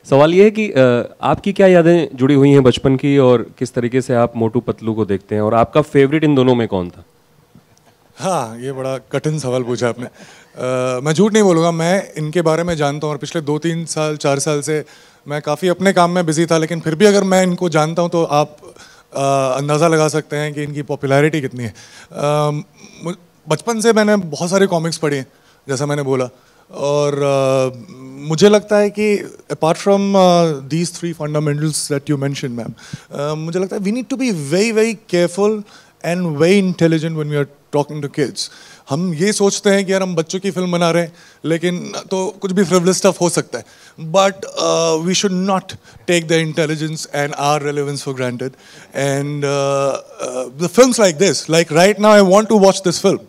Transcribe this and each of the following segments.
सवाल ये है कि आपकी क्या यादें जुड़ी हुई हैं बचपन की, और किस तरीके से आप मोटू पतलू को देखते हैं, और आपका फेवरेट इन दोनों में कौन था? हाँ, ये बड़ा कठिन सवाल पूछा आपने। मैं झूठ नहीं बोलूँगा, मैं इनके बारे में जानता हूँ और पिछले 2-3 साल 4 साल से मैं काफ़ी अपने काम में बिजी था, लेकिन फिर भी अगर मैं इनको जानता हूँ तो आप अंदाज़ा लगा सकते हैं कि इनकी पॉपुलैरिटी कितनी है। बचपन से मैंने बहुत सारे कॉमिक्स पढ़े हैं, जैसा मैंने बोला, और मुझे लगता है कि apart from these 3 fundamentals that you mention ma'am, मुझे लगता है we need to be very very careful and very intelligent when we are talking to kids. हम ये सोचते हैं कि यार हम बच्चों की फिल्म बना रहे हैं, लेकिन तो कुछ भी फ्रिवलेस स्टफ हो सकता है, but we should not take the intelligence and our relevance for granted. And the films like this, like right now I want to watch this film,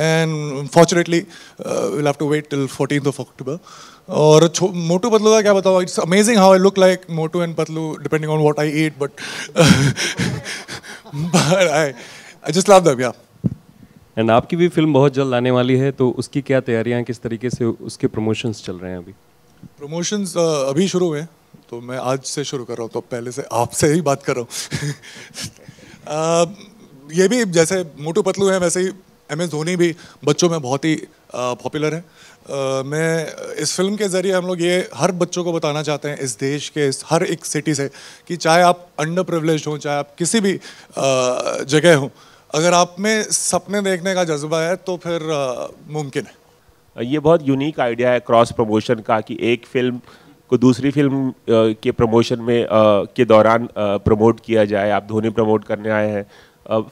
and unfortunately we'll have to wait till 14th of October. और मोटू पतलू का क्या बताओ, it's amazing how I look like Motu and Patlu depending on what I eat, but but I just love them, yeah. And आपकी भी film बहुत जल्द आने वाली है, तो उसकी क्या तैयारियां हैं, किस तरीके से उसके प्रमोशंस चल रहे हैं अभी? प्रमोशंस अभी शुरू हुए हैं, तो मैं आज से शुरू कर रहा हूँ, तो पहले से आपसे ही बात कर रहा हूँ। ये भी जैसे मोटू पतलू है, वैसे ही MS धोनी भी बच्चों में बहुत ही पॉपुलर है। मैं इस फिल्म के ज़रिए हम लोग ये हर बच्चों को बताना चाहते हैं, इस देश के इस हर एक सिटी से, कि चाहे आप अंडर प्रिविलेज्ड हों, चाहे आप किसी भी जगह हों, अगर आप में सपने देखने का जज्बा है तो फिर मुमकिन है। ये बहुत यूनिक आइडिया है क्रॉस प्रमोशन का, कि एक फिल्म को दूसरी फिल्म के प्रमोशन में के दौरान प्रमोट किया जाए। आप धोनी प्रमोट करने आए हैं,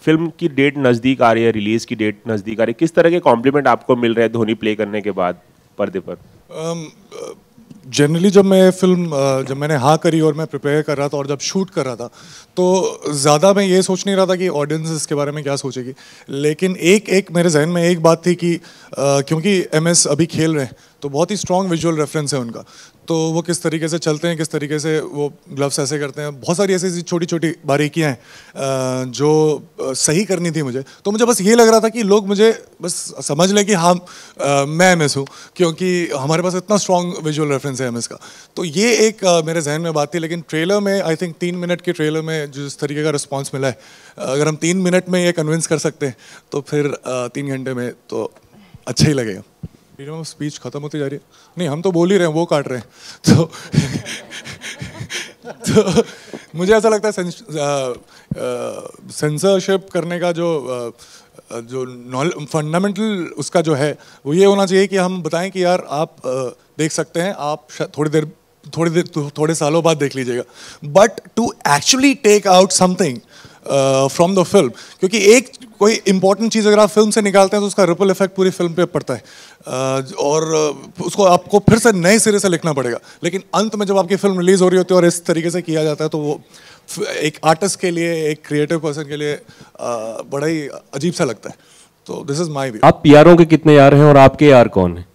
फिल्म की डेट नज़दीक आ रही है, रिलीज़ की डेट नज़दीक आ रही है, किस तरह के कॉम्प्लीमेंट आपको मिल रहे हैं धोनी प्ले करने के बाद पर्दे पर? जनरली जब मैंने हाँ करी और मैं प्रिपेयर कर रहा था और जब शूट कर रहा था, तो ज़्यादा मैं ये सोच नहीं रहा था कि ऑडियंस इसके बारे में क्या सोचेगी, लेकिन एक मेरे जहन में एक बात थी कि क्योंकि MS अभी खेल रहे हैं, तो बहुत ही स्ट्रॉन्ग विजुअल रेफरेंस है उनका, तो वो किस तरीके से चलते हैं, किस तरीके से वो ग्लव्स ऐसे करते हैं, बहुत सारी ऐसी छोटी छोटी बारीकियाँ हैं जो सही करनी थी मुझे। तो मुझे बस ये लग रहा था कि लोग मुझे बस समझ लें कि हाँ मैं MS हूँ, क्योंकि हमारे पास इतना स्ट्रॉन्ग विजुअल रेफरेंस है MS का। तो ये एक मेरे जहन में बात थी, लेकिन ट्रेलर में आई थिंक 3 मिनट के ट्रेलर में जिस तरीके का रिस्पॉन्स मिला है, अगर हम 3 मिनट में ये कन्विंस कर सकते हैं तो फिर 3 घंटे में तो अच्छा ही लगेगा। स्पीच खत्म होती जा रही है, नहीं हम तो बोल ही रहे हैं, वो काट रहे हैं, तो मुझे ऐसा लगता है सेंसरशिप करने का जो फंडामेंटल उसका जो है वो ये होना चाहिए कि हम बताएं कि यार आप देख सकते हैं, आप थोड़े सालों बाद देख लीजिएगा, but to actually take out something from the film, क्योंकि एक कोई इंपॉर्टेंट चीज़ अगर आप फिल्म से निकालते हैं तो उसका रिपल इफेक्ट पूरी फिल्म पे पड़ता है, और उसको आपको फिर से नए सिरे से लिखना पड़ेगा। लेकिन अंत में जब आपकी फिल्म रिलीज हो रही होती है और इस तरीके से किया जाता है, तो वो एक आर्टिस्ट के लिए, एक क्रिएटिव पर्सन के लिए बड़ा ही अजीब सा लगता है। तो दिस इज माय व्यू। आप यारों के कितने यार हैं और आपके यार कौन हैं?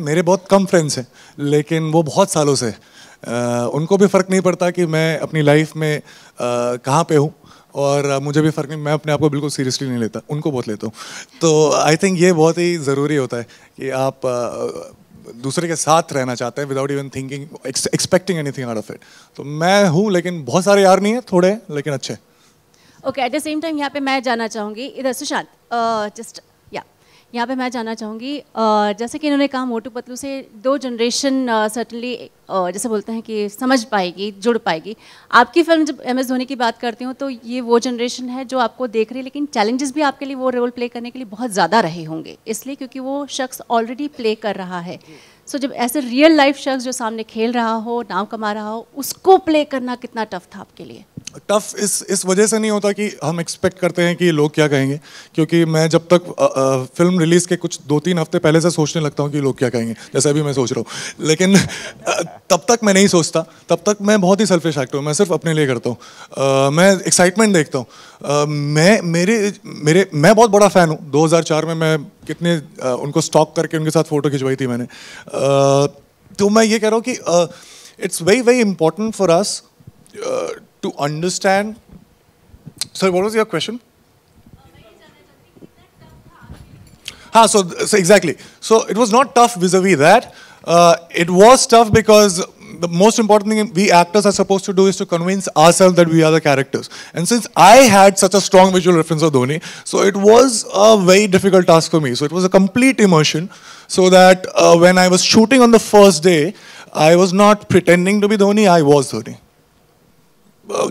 मेरे बहुत कम फ्रेंड्स हैं, लेकिन वो बहुत सालों से उनको भी फ़र्क नहीं पड़ता कि मैं अपनी लाइफ में कहाँ पे हूँ, और मुझे भी फ़र्क नहीं, मैं अपने आप को बिल्कुल सीरियसली नहीं लेता, उनको बहुत लेता हूँ। तो आई थिंक ये बहुत ही ज़रूरी होता है कि आप दूसरे के साथ रहना चाहते हैं without even thinking expecting anything out of it. तो मैं हूँ, लेकिन बहुत सारे यार नहीं हैं, थोड़े हैं लेकिन अच्छे। Okay, at the same time यहाँ पे मैं जानना चाहूँगी, इधर सुशांत, जस्ट यहाँ पे मैं जानना चाहूँगी, जैसे कि इन्होंने कहा मोटू पतलू से 2 जनरेशन सर्टनली जैसे बोलते हैं कि समझ पाएगी, जुड़ पाएगी। आपकी फिल्म जब MS धोनी की बात करती हूँ तो ये वो जनरेशन है जो आपको देख रही है, लेकिन चैलेंजेस भी आपके लिए वो रोल प्ले करने के लिए बहुत ज़्यादा रहे होंगे, इसलिए क्योंकि वो शख्स ऑलरेडी प्ले कर रहा है। सो जब ऐसे रियल लाइफ शख्स जो सामने खेल रहा हो, नाम कमा रहा हो, उसको प्ले करना कितना टफ था आपके लिए? टफ इस वजह से नहीं होता कि हम एक्सपेक्ट करते हैं कि लोग क्या कहेंगे, क्योंकि मैं जब तक फिल्म रिलीज़ के कुछ 2-3 हफ्ते पहले से सोचने लगता हूँ कि लोग क्या कहेंगे, जैसे अभी मैं सोच रहा हूँ, लेकिन तब तक मैं नहीं सोचता, तब तक मैं बहुत ही सेल्फिश एक्टर हूँ, मैं सिर्फ अपने लिए करता हूँ, मैं एक्साइटमेंट देखता हूँ। मैं बहुत बड़ा फ़ैन हूँ। 2004 में मैं कितने उनको स्टॉक करके उनके साथ फ़ोटो खिंचवाई थी मैंने। तो मैं ये कह रहा हूँ कि it's very very important for us to understand Sorry, what was your question? So exactly. So it was not tough vis-a-vis that. It was tough because the most important thing we actors are supposed to do is to convince ourselves that we are the characters. And since I had such a strong visual reference of Dhoni, so it was a very difficult task for me. So it was a complete immersion. So that when I was shooting on the first day, I was not pretending to be Dhoni, I was Dhoni.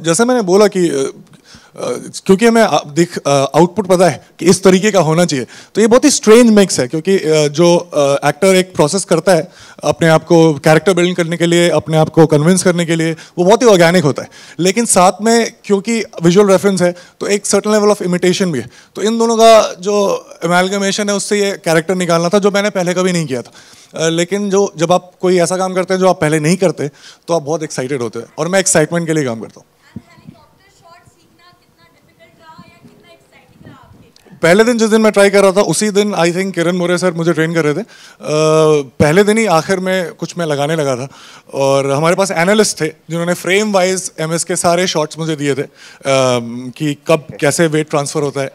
जैसे मैंने बोला कि क्योंकि हमें output पता है कि इस तरीके का होना चाहिए, तो ये बहुत ही स्ट्रेंज मिक्स है क्योंकि जो एक्टर एक प्रोसेस करता है अपने आप को कैरेक्टर बिल्ड करने के लिए, अपने आप को कन्विंस करने के लिए, वो बहुत ही ऑर्गेनिक होता है, लेकिन साथ में क्योंकि विजुअल रेफरेंस है तो एक सर्टेन लेवल ऑफ इमिटेशन भी है। तो इन दोनों का जो एमैलगमेशन है उससे ये कैरेक्टर निकालना था जो मैंने पहले कभी नहीं किया था। लेकिन जब आप कोई ऐसा काम करते हैं जो आप पहले नहीं करते तो आप बहुत एक्साइटेड होते हैं, और मैं एक्साइटमेंट के लिए काम करता हूँ। पहले दिन जिस दिन मैं ट्राई कर रहा था उसी दिन I think Kiran More sir मुझे ट्रेन कर रहे थे। पहले दिन ही आखिर में कुछ मैं लगाने लगा था, और हमारे पास एनालिस्ट थे जिन्होंने फ्रेम वाइज एमएस के सारे शॉट्स मुझे दिए थे कि कब कैसे वेट ट्रांसफ़र होता है।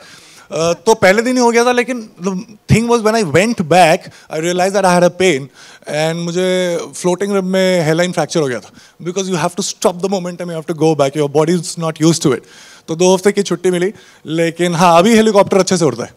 तो पहले दिन ही हो गया था, लेकिन the thing was when I went back I realize that I had a pain and मुझे फ्लोटिंग रिब में हेयरलाइन फ्रैक्चर हो गया था, because you have to stop the momentum, you have to go back, your body is not used to it. तो 2 हफ्ते की छुट्टी मिली, लेकिन हाँ अभी हेलीकॉप्टर अच्छे से उड़ता है।